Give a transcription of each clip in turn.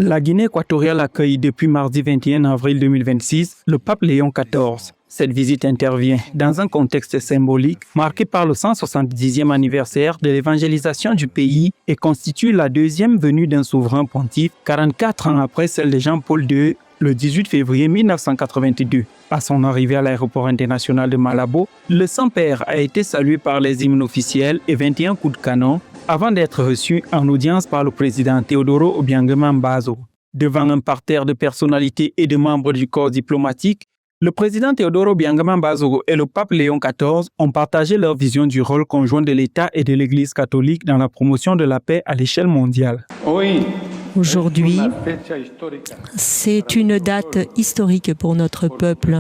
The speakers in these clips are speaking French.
La Guinée équatoriale accueille depuis mardi 21 avril 2026 le pape Léon XIV. Cette visite intervient dans un contexte symbolique marqué par le 170e anniversaire de l'évangélisation du pays et constitue la deuxième venue d'un souverain pontife 44 ans après celle de Jean-Paul II le 18 février 1982. À son arrivée à l'aéroport international de Malabo, le Saint-Père a été salué par les hymnes officiels et 21 coups de canon avant d'être reçu en audience par le président Teodoro Obiang Mbazo. Devant un parterre de personnalités et de membres du corps diplomatique, le président Teodoro Obiang Mbazo et le pape Léon XIV ont partagé leur vision du rôle conjoint de l'État et de l'Église catholique dans la promotion de la paix à l'échelle mondiale. Aujourd'hui, c'est une date historique pour notre peuple,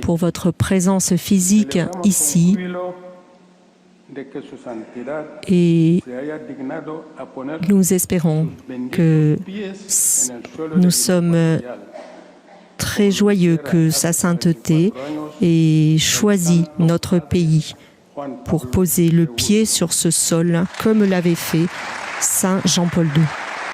pour votre présence physique ici. Et nous espérons que nous sommes très joyeux que Sa Sainteté ait choisi notre pays pour poser le pied sur ce sol, comme l'avait fait Saint Jean-Paul II.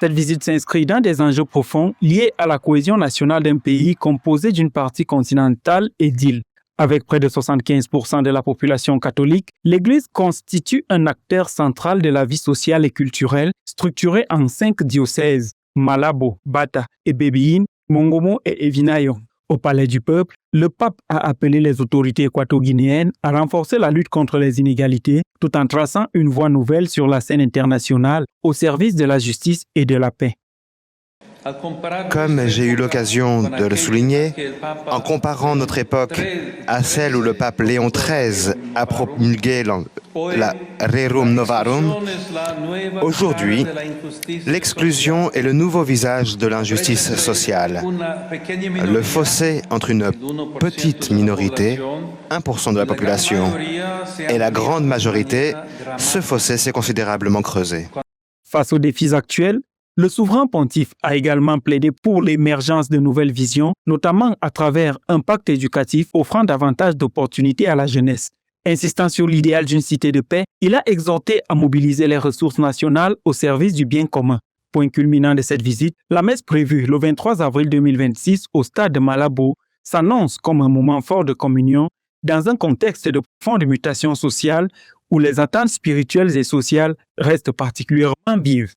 Cette visite s'inscrit dans des enjeux profonds liés à la cohésion nationale d'un pays composé d'une partie continentale et d'îles. Avec près de 75% de la population catholique, l'Église constitue un acteur central de la vie sociale et culturelle, structurée en 5 diocèses, Malabo, Bata et Bébiine, Mongomo et Evinayo. Au Palais du Peuple, le pape a appelé les autorités équato-guinéennes à renforcer la lutte contre les inégalités, tout en traçant une voie nouvelle sur la scène internationale au service de la justice et de la paix. Comme j'ai eu l'occasion de le souligner, en comparant notre époque à celle où le pape Léon XIII a promulgué la Rerum Novarum, aujourd'hui, l'exclusion est le nouveau visage de l'injustice sociale. Le fossé entre une petite minorité, 1% de la population, et la grande majorité, ce fossé s'est considérablement creusé. Face aux défis actuels, le souverain pontife a également plaidé pour l'émergence de nouvelles visions, notamment à travers un pacte éducatif offrant davantage d'opportunités à la jeunesse. Insistant sur l'idéal d'une cité de paix, il a exhorté à mobiliser les ressources nationales au service du bien commun. Point culminant de cette visite, la messe prévue le 23 avril 2026 au stade de Malabo s'annonce comme un moment fort de communion dans un contexte de profonde mutation sociale où les attentes spirituelles et sociales restent particulièrement vives.